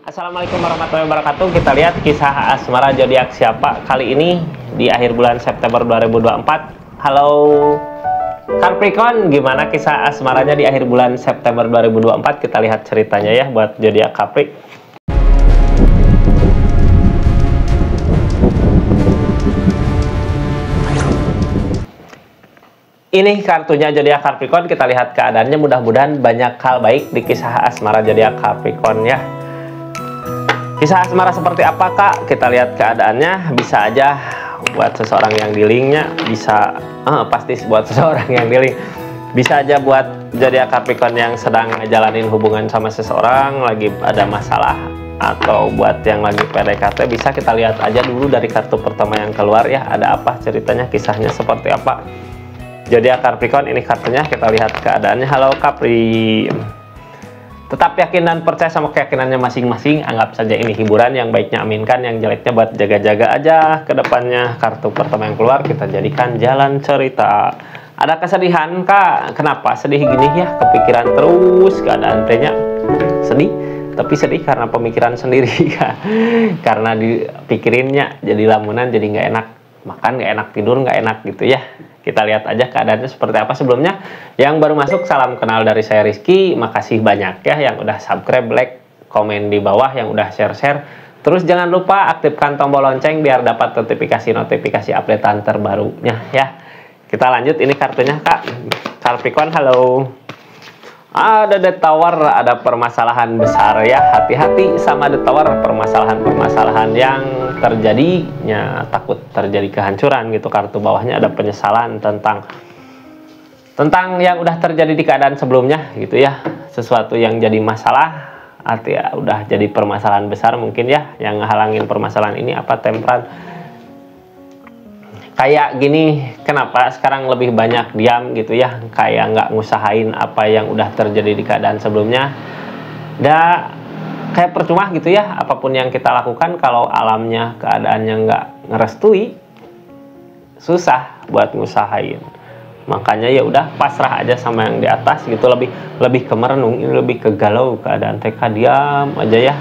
Assalamualaikum warahmatullahi wabarakatuh. Kita lihat kisah asmara zodiak siapa kali ini di akhir bulan September 2024. Halo Capricorn, gimana kisah asmaranya di akhir bulan September 2024? Kita lihat ceritanya ya buat zodiak Capri. Ini kartunya zodiak Capricorn, kita lihat keadaannya. Mudah-mudahan banyak hal baik di kisah asmara zodiak Capricorn ya. Kisah asmara seperti apa kak? Kita lihat keadaannya. Bisa aja buat seseorang yang di linknya, bisa pasti buat seseorang yang di link. Bisa aja buat zodiak Capricorn yang sedang ngejalanin hubungan sama seseorang, lagi ada masalah, atau buat yang lagi PDKT. Bisa kita lihat aja dulu dari kartu pertama yang keluar ya. Ada apa ceritanya, kisahnya seperti apa? Zodiak Capricorn, ini kartunya, kita lihat keadaannya. Halo Capri. Tetap yakin dan percaya sama keyakinannya masing-masing. Anggap saja ini hiburan, yang baiknya aminkan, yang jeleknya buat jaga-jaga aja ke depannya. Kartu pertama yang keluar kita jadikan jalan cerita. Ada kesedihan kak? Kenapa sedih gini ya? Kepikiran terus keadaan tehnya. Sedih, tapi sedih karena pemikiran sendiri kak. Karena dipikirinnya jadi lamunan, jadi nggak enak makan, nggak enak tidur, nggak enak gitu ya. Kita lihat aja keadaannya seperti apa. Sebelumnya, yang baru masuk, salam kenal dari saya Rizky. Makasih banyak ya yang udah subscribe, like, komen di bawah, yang udah share-share. Terus jangan lupa aktifkan tombol lonceng biar dapat notifikasi updatean terbarunya ya. Kita lanjut, ini kartunya kak. Capricorn, halo. Ada The Tower, ada permasalahan besar ya. Hati-hati sama The Tower, permasalahan yang terjadinya, takut terjadi kehancuran gitu. Kartu bawahnya ada penyesalan tentang yang udah terjadi di keadaan sebelumnya gitu ya. Sesuatu yang jadi masalah, artinya udah jadi permasalahan besar mungkin ya. Yang ngehalangin permasalahan ini apa? Temperan. Kayak gini, kenapa sekarang lebih banyak diam gitu ya, kayak nggak ngusahain apa yang udah terjadi di keadaan sebelumnya. Kayak percuma gitu ya, apapun yang kita lakukan kalau alamnya, keadaannya nggak ngerestui, susah buat ngusahain. Makanya ya udah pasrah aja sama yang di atas gitu, lebih ke merenung, ini lebih ke galau keadaan TK, diam aja ya,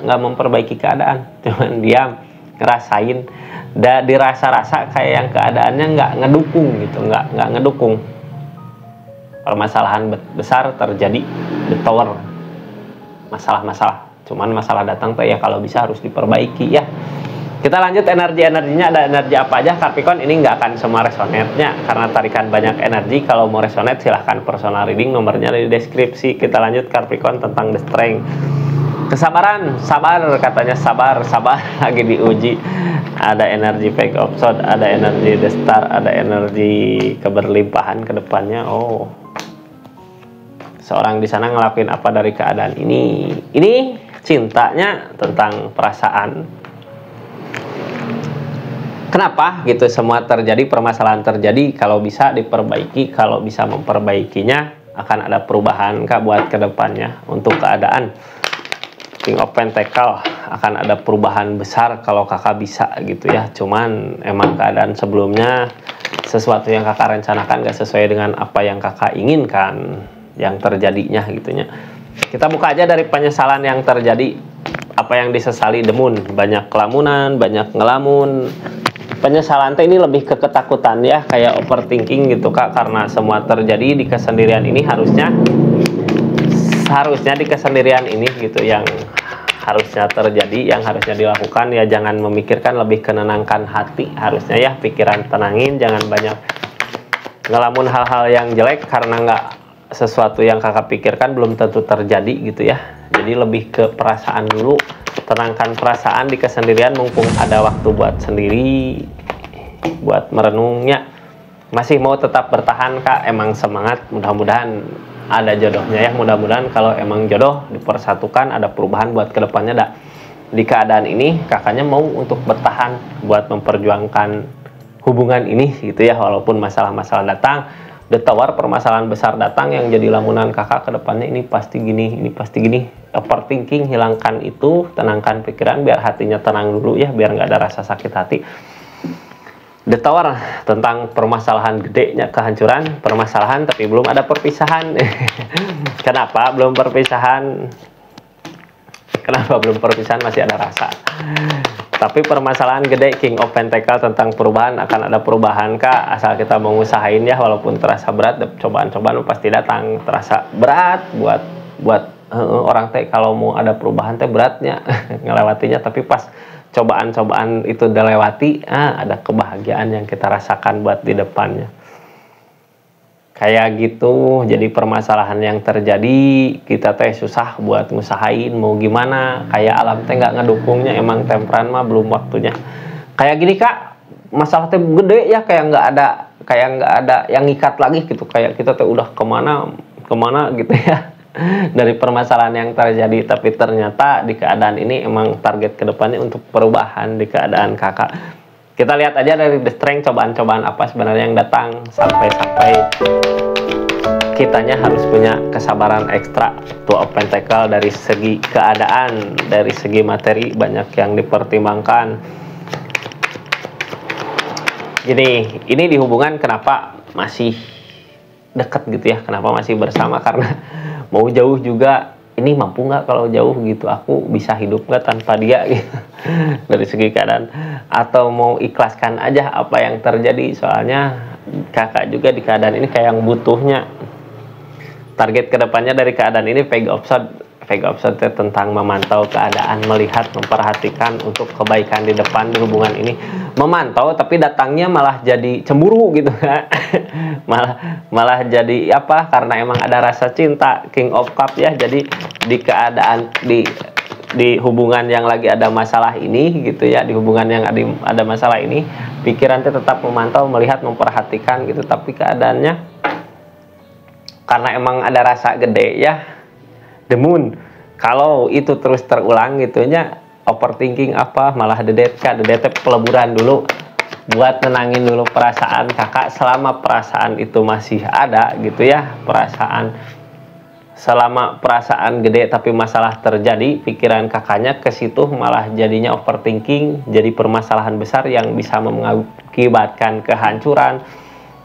nggak memperbaiki keadaan, cuman diam, ngerasain. Dirasa-rasa kayak yang keadaannya nggak ngedukung gitu, nggak ngedukung. Permasalahan besar terjadi, The Tower, masalah-masalah, cuman masalah datang tuh ya kalau bisa harus diperbaiki ya. Kita lanjut energinya. Ada energi apa aja Capricorn? Ini nggak akan semua resonate-nya karena tarikan banyak energi. Kalau mau resonate silahkan personal reading, nomornya di deskripsi. Kita lanjut Capricorn tentang The Strength. Kesabaran, sabar, katanya sabar lagi diuji. Ada energi Page of Swords, ada energi The Star, ada energi keberlimpahan ke depannya. Oh, seorang di sana ngelakuin apa dari keadaan ini? Ini cintanya tentang perasaan. Kenapa gitu semua terjadi, permasalahan terjadi? Kalau bisa diperbaiki, kalau bisa memperbaikinya, akan ada perubahan kak buat ke depannya untuk keadaan. King of Pentacle, akan ada perubahan besar kalau kakak bisa gitu ya. Cuman emang keadaan sebelumnya, sesuatu yang kakak rencanakan gak sesuai dengan apa yang kakak inginkan yang terjadinya gitunya. Kita buka aja dari penyesalan yang terjadi. Apa yang disesali The Moon, banyak kelamunan, banyak ngelamun. Penyesalan ini lebih ke ketakutan ya, kayak overthinking gitu kak, karena semua terjadi di kesendirian ini. Harusnya di kesendirian ini gitu yang harusnya terjadi, yang harusnya dilakukan ya, jangan memikirkan, lebih kenenangkan hati harusnya ya, pikiran tenangin, jangan banyak ngelamun hal-hal yang jelek karena nggak sesuatu yang kakak pikirkan belum tentu terjadi gitu ya. Jadi lebih ke perasaan dulu, tenangkan perasaan di kesendirian mumpung ada waktu buat sendiri, buat merenungnya. Masih mau tetap bertahan kak, emang semangat, mudah-mudahan ada jodohnya ya. Mudah-mudahan kalau emang jodoh dipersatukan, ada perubahan buat kedepannya dah. Di keadaan ini kakaknya mau untuk bertahan buat memperjuangkan hubungan ini gitu ya, walaupun masalah-masalah datang. The Tower, permasalahan besar datang yang jadi lamunan kakak ke depannya, ini pasti gini, ini pasti gini. Overthinking, hilangkan itu, tenangkan pikiran biar hatinya tenang dulu ya, biar nggak ada rasa sakit hati. The Tower tentang permasalahan gedenya, kehancuran, permasalahan tapi belum ada perpisahan. Kenapa belum perpisahan? Kenapa belum perpisahan, masih ada rasa. Tapi permasalahan gede King of Pentacle tentang perubahan, akan ada perubahan kak asal kita mau ngusahain ya, walaupun terasa berat, cobaan-cobaan pasti datang, terasa berat buat orang teh kalau mau ada perubahan teh beratnya ngelewatinya, tapi pas cobaan-cobaan itu udah lewati, ada kebahagiaan yang kita rasakan buat di depannya. Kayak gitu. Jadi permasalahan yang terjadi, kita teh susah buat ngusahain mau gimana, kayak alam teh nggak ngedukungnya, emang temperan mah belum waktunya. Kayak gini kak, masalah teh gede ya, kayak nggak ada yang ngikat lagi gitu, kayak kita teh udah kemana gitu ya dari permasalahan yang terjadi. Tapi ternyata di keadaan ini emang target kedepannya untuk perubahan di keadaan kakak. Kita lihat aja dari The Strength, cobaan-cobaan apa sebenarnya yang datang, sampai kitanya harus punya kesabaran ekstra. Two of Pentacle dari segi keadaan, dari segi materi banyak yang dipertimbangkan. Jadi ini di hubungan kenapa masih deket gitu ya, kenapa masih bersama, karena mau jauh juga, ini mampu nggak kalau jauh gitu, aku bisa hidup nggak tanpa dia gitu. Dari segi keadaan, atau mau ikhlaskan aja apa yang terjadi, soalnya kakak juga di keadaan ini kayak yang butuhnya. Target kedepannya dari keadaan ini Page of Swords tentang memantau keadaan, melihat, memperhatikan untuk kebaikan di depan di hubungan ini. Memantau tapi datangnya malah jadi cemburu gitu kan. malah jadi apa, karena emang ada rasa cinta, King of Cup ya. Jadi di keadaan di hubungan yang lagi ada masalah ini gitu ya, di hubungan yang ada masalah ini, pikirannya tetap memantau, melihat, memperhatikan gitu, tapi keadaannya karena emang ada rasa gede ya, The Moon. Kalau itu terus terulang gitunya, overthinking apa, malah the death peleburan dulu buat nenangin dulu perasaan kakak. Selama perasaan itu masih ada gitu ya, selama perasaan gede tapi masalah terjadi, pikiran kakaknya ke situ malah jadinya overthinking, jadi permasalahan besar yang bisa mengakibatkan kehancuran.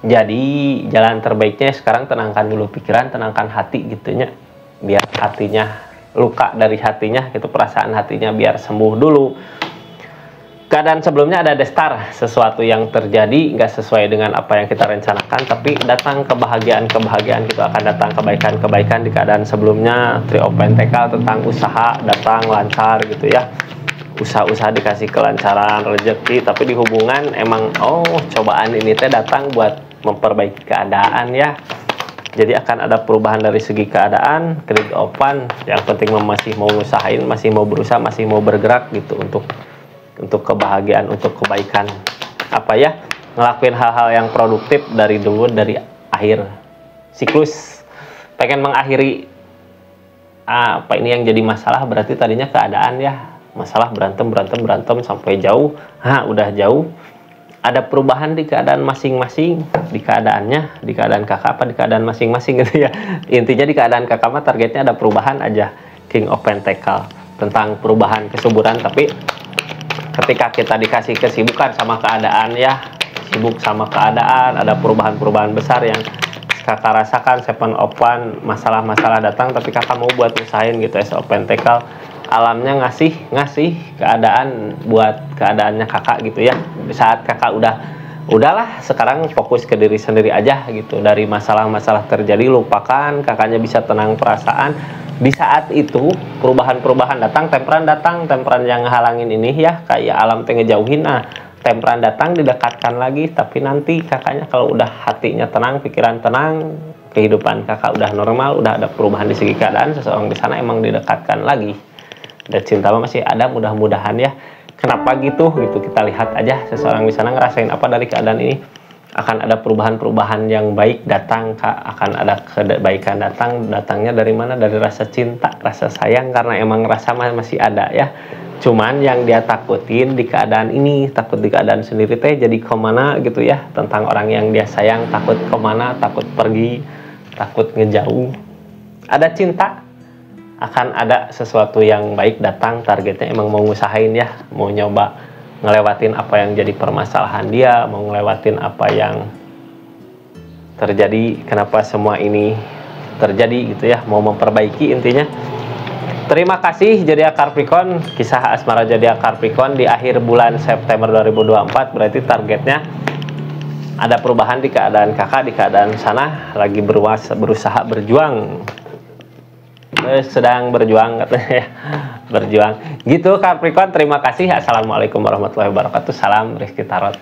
Jadi jalan terbaiknya sekarang tenangkan dulu pikiran, tenangkan hati gitunya, biar hatinya, luka dari hatinya gitu, perasaan hatinya biar sembuh dulu. Keadaan sebelumnya ada The Star, sesuatu yang terjadi nggak sesuai dengan apa yang kita rencanakan, tapi datang kebahagiaan itu akan datang kebaikan di keadaan sebelumnya. Three of Pentacle tentang usaha, datang lancar gitu ya, usaha dikasih kelancaran, rezeki. Tapi di hubungan emang cobaan ini teh datang buat memperbaiki keadaan ya. Jadi akan ada perubahan dari segi keadaan. King of Wands, yang penting masih mau usahain, masih mau berusaha, masih mau bergerak gitu untuk kebahagiaan, untuk kebaikan, apa ya, ngelakuin hal-hal yang produktif dari dulu, dari akhir siklus. Pengen mengakhiri apa ini yang jadi masalah, berarti tadinya keadaan ya, masalah berantem sampai jauh. Udah jauh, ada perubahan di keadaan masing-masing, di keadaannya, di keadaan kakak apa di keadaan masing-masing gitu ya. Intinya di keadaan kakak mah targetnya ada perubahan aja, King of Pentacle tentang perubahan, kesuburan. Tapi ketika kita dikasih kesibukan sama keadaan ya, sibuk sama keadaan, ada perubahan-perubahan besar yang kakak rasakan. Seven of Wands, masalah-masalah datang tapi kakak mau buat usahain gitu. Ace of Pentacle, alamnya ngasih keadaan buat keadaannya kakak gitu ya. Di saat kakak udahlah sekarang fokus ke diri sendiri aja gitu, dari masalah-masalah terjadi lupakan, kakaknya bisa tenang perasaan. Di saat itu perubahan-perubahan datang, temperan yang halangin ini ya, kayak alam teh ngejauhin. Temperan datang, didekatkan lagi, tapi nanti kakaknya kalau udah hatinya tenang, pikiran tenang, kehidupan kakak udah normal, udah ada perubahan di segi keadaan, seseorang di sana emang didekatkan lagi. Dan cinta masih ada, mudah-mudahan ya. Kenapa gitu kita lihat aja seseorang di sana ngerasain apa dari keadaan ini. Akan ada perubahan-perubahan yang baik datang, akan ada kebaikan datangnya dari mana? Dari rasa cinta, rasa sayang, karena emang rasa masih ada ya. Cuman yang dia takutin di keadaan ini, takut di keadaan sendiri teh jadi kemana gitu ya, tentang orang yang dia sayang, takut kemana, takut pergi, takut ngejauh. Ada cinta, akan ada sesuatu yang baik datang, targetnya emang mau ngusahain ya, mau nyoba ngelewatin apa yang jadi permasalahan dia, mau ngelewatin apa yang terjadi, kenapa semua ini terjadi gitu ya, mau memperbaiki intinya. Terima kasih zodiak Capricorn, kisah asmara zodiak Capricorn di akhir bulan September 2024 berarti targetnya ada perubahan di keadaan kakak, di keadaan sana lagi berusaha berjuang, sedang berjuang katanya ya, berjuang gitu Capricorn. Terima kasih. Assalamualaikum warahmatullahi wabarakatuh. Salam Rizky Tarot.